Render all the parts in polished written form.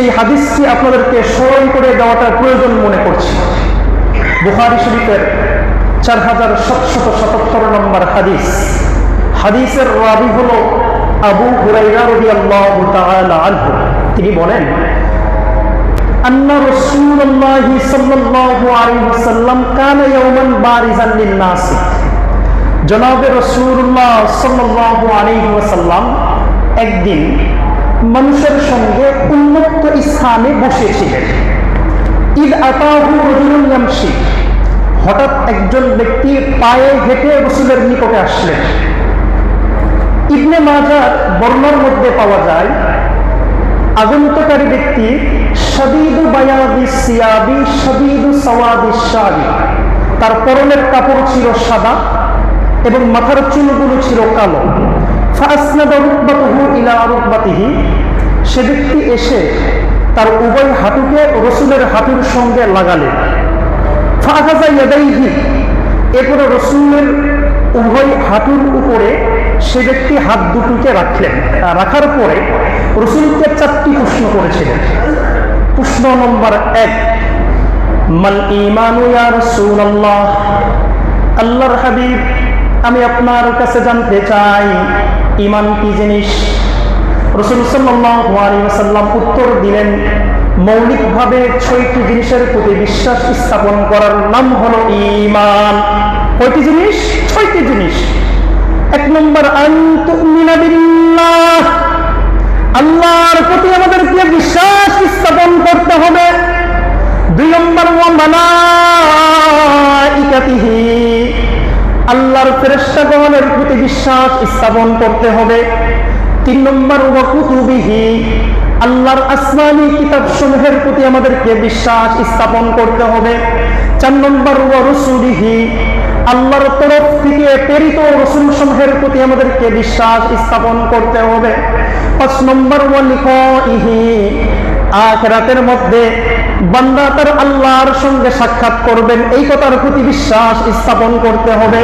সেই হাদিসটি আপনাদেরকে স্মরণ করে দেওয়াটা প্রয়োজন মনে করছি। বুখারী শরীফের 4777 নম্বর হাদিস। হাদিসের রাবি হলো আবু হুরায়রা রাদিয়াল্লাহু তাআলা আনহু। তিনি বলেন, আন্না রাসূলুল্লাহ সাল্লাল্লাহু আলাইহি ওয়াসাল্লাম কানা ইয়াওমান বারিজান লিন-নাস। জনাবে রাসূলুল্লাহ সাল্লাল্লাহু আলাইহি ওয়াসাল্লাম একদিন মানুষের সঙ্গে উন্মুক্ত স্থানে বসেছিলেন। ইদ আতাহু রাজুলুন ইয়ামশি। হঠাৎ একজন ব্যক্তি পায়ে হেঁটে রাসূলের নিকটে আসলেন। ইবনে মাজার বর্ণনার মধ্যে পাওয়া যায়, আগন্তকারী ব্যক্তি শাদীদু বায়াদিস সিয়াবি শাদীদু সাওয়াদিস শারি। তার পরনের কাপড় ছিল সাদা এবং মাথার চুলগুলো ছিল কালো। ফাসনাদা রুকবাতুহু ইলা রুকবাতিহি। সে ব্যক্তি এসে তার উভয় হাঁটুকে রাসূলের হাঁটুর সঙ্গে লাগালেন। ফাআখাযা ইয়াদাইহি। এরপরে রাসূলের উভয় হাঁটুর উপরে সে ব্যক্তি হাত দুটোকে রাখলেন। রাখার পরে রাসূলকে 4টি প্রশ্ন করেছিলেন। প্রশ্ন নম্বর 1, মাল ঈমানু ইয়া রাসূলুল্লাহ। আল্লাহর হাবিব, আমি আপনার কাছে জানতে চাই ঈমান কি জিনিস। রাসূল সাল্লাল্লাহু আলাইহি ওয়াসাল্লাম উত্তর দিলেন, মৌলিকভাবে 6টি জিনিসের প্রতি বিশ্বাস স্থাপন করার নাম হলো ঈমান। কয়টি জিনিস? 6টি জিনিস। 1 নম্বর, আন তুমিনা বিল্লাহ। আল্লাহর প্রতি আমাদেরকে বিশ্বাস স্থাপন করতে হবে। 2 নম্বর, ওয়া মালাইকাতিহি। আল্লাহর ফেরেশতাগণের প্রতি বিশ্বাস স্থাপন করতে হবে। 3 নম্বর, ওয়া কুতুবিহি। আল্লাহর আসমানি কিতাবসমূহের প্রতি আমাদেরকে বিশ্বাস স্থাপন করতে হবে। 4 নম্বর, ওয়া রুসুলিহি। আল্লাহর তরফ থেকে প্রেরিত রাসূলসমূহের প্রতি আমাদেরকে বিশ্বাস স্থাপন করতে হবে। 5 নম্বর, ওয়া লিকাইহি। আখিরাতের মধ্যে বান্দা তার আল্লাহর সঙ্গে সাক্ষাৎ করবেন, এই কথার প্রতি বিশ্বাস স্থাপন করতে হবে।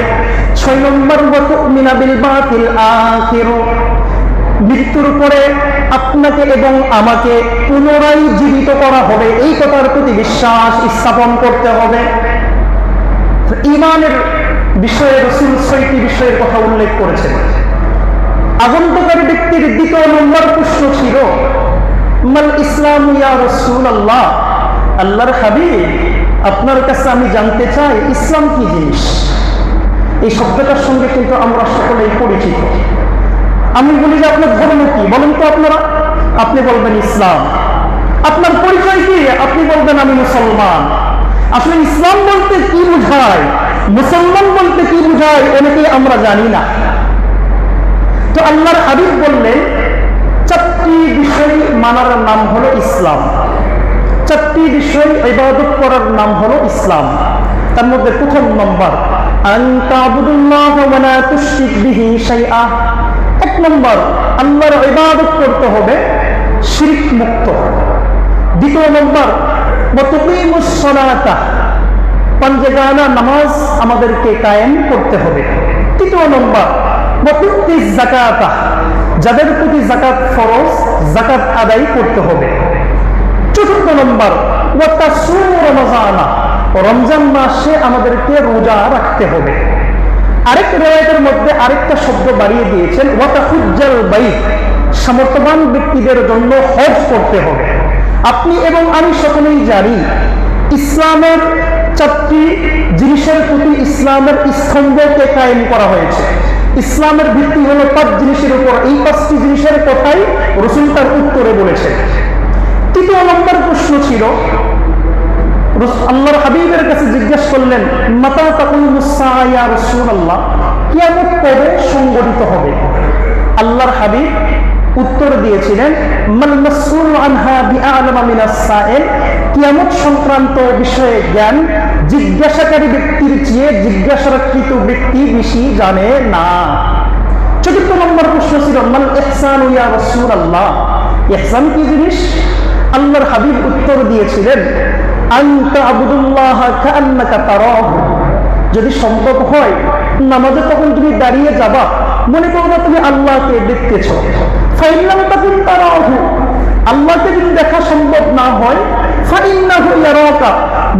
6 নম্বর, ওয়া তুমিনা বিল বাতিল আখির। মৃত্যুর পরে আপনাকে এবং আমাকে পুনরায় জীবিত করা হবে, এই কথার প্রতি বিশ্বাস স্থাপন করতে হবে। ঈমানের বিষয়ে রাসূল 6টি বিষয়ের কথা উল্লেখ করেছেন। আগন্তকারী ব্যক্তির 2 নম্বর প্রশ্ন ছিল, মাল ইসলামু ইয়া রাসূলুল্লাহ। আল্লাহর হাবিব, আপনার কাছে আমি জানতে চাই ইসলাম কি জিনিস। এই শব্দটার সঙ্গে কিন্তু আমরা সকলেই পরিচিত। আমি বলি যে আপনার ধর্ম কি, বলেন তো আপনারা। আপনি বলবেন ইসলাম। আপনার পরিচয় কি? আপনি বলবেন আমি মুসলমান। আসলে ইসলাম বলতে কি বোঝায়, মুসলমান বলতে কি বোঝায়, অনেকেই আমরা জানি না। তো আল্লাহর হাবিব বললেন 4টি বিষয় মানার নাম হলো ইসলাম। 4টি বিষয় ইবাদত করার নাম হলো ইসলাম। তার মধ্যে 1 নম্বর, আন তা'বুদুল্লাহ ওয়া লা তুশরিক বিহি শাইআ। 1 নম্বর, আল্লাহর ইবাদত করতে হবে শিরক মুক্ত। 2 নম্বর, ওয়া তুকিমুস সালাতা। পাঁচগানা নামাজ আমাদেরকে কায়েম করতে হবে। 3 নম্বর, ওয়া তুতিজ যাকাতা। যাদের প্রতি যাকাত ফরজ, যাকাত আদায় করতে হবে। 4 নম্বর, ওয়া তাসুম রমজানা। রমজান মাসে আমাদেরকে রোজা রাখতে হবে। আরেক রিওয়ায়াতের মধ্যে আরেকটা শব্দ বাড়িয়ে দিয়েছেন, ওয়া তাহুজ্জাল বাইত। সামর্থ্যবান ব্যক্তিদের জন্য হজ করতে হবে। আপনি এবং আমি সকলেই জানি ইসলামের 4টি জিনিসের প্রতি ইসলামের স্তম্ভকে কায়েম করা হয়েছে। ইসলামের ভিত্তি হলো 5 জিনিসের উপর। এই 5টি জিনিসের কথাই রাসূল তার উত্তরে বলেছেন। 3 নম্বর প্রশ্ন ছিল, আল্লাহর হাবিবের কাছে জিজ্ঞেস করলেন, মাতা তাকুমুস সাআ ইয়া রাসূলুল্লাহ। কিয়ামত কবে সংঘটিত হবে? আল্লাহর হাবিব উত্তর দিয়েছিলেন, মাল মাসউল আনহা বিআলামা মিনাস সাইল। কিয়ামত সংক্রান্ত বিষয়ে জ্ঞান জিজ্ঞাসাকারী ব্যক্তির চেয়ে জিজ্ঞাসাকৃত ব্যক্তি বেশি জানে না। 4 নম্বর প্রশ্ন ছিল, মাল ইহসানু ইয়া রাসূলুল্লাহ। ইহসান কি জিনিস? আল্লাহর হাবিব উত্তর দিয়েছিলেন, আন তা'বুদুল্লাহ কাআন্নাকা তারাহু। যদি সম্ভব হয় নামাজে তখন তুমি দাঁড়িয়ে যাবা, মনে করো তুমি আল্লাহকে দেখতেছ। ফাইন লাম তাকুন তারাহু। আল্লাহকে যদি দেখা সম্ভব না হয়, ফাইন্নাহু ইয়ারাকা,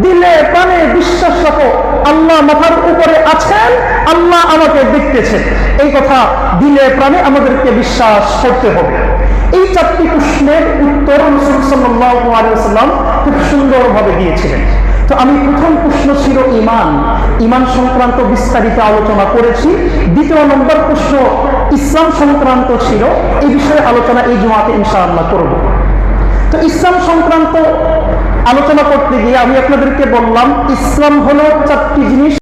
দিলে প্রাণে বিশ্বাস রাখো আল্লাহ মাথার উপরে আছেন, আল্লাহ আমাকে দেখতেছেন। এই কথা দিলে প্রাণে আমাদেরকে বিশ্বাস করতে হবে। এই চারটি প্রশ্নের উত্তর রাসূল সাল্লাল্লাহু আলাইহি ওয়াসাল্লাম খুব সুন্দরভাবে দিয়েছিলেন। তো আমি প্রথম প্রশ্ন ছিল ঈমান সংক্রান্ত বিস্তারিত আলোচনা করেছি। দ্বিতীয় নম্বর প্রশ্ন ইসলাম সংক্রান্ত ছিল, এই বিষয়ে আলোচনা এই জুমাতে ইনশাআল্লাহ করব। তো ইসলাম সংক্রান্ত আলোচনা করতে গিয়ে আমি আপনাদেরকে বললাম ইসলাম হলো চারটি জিনিস।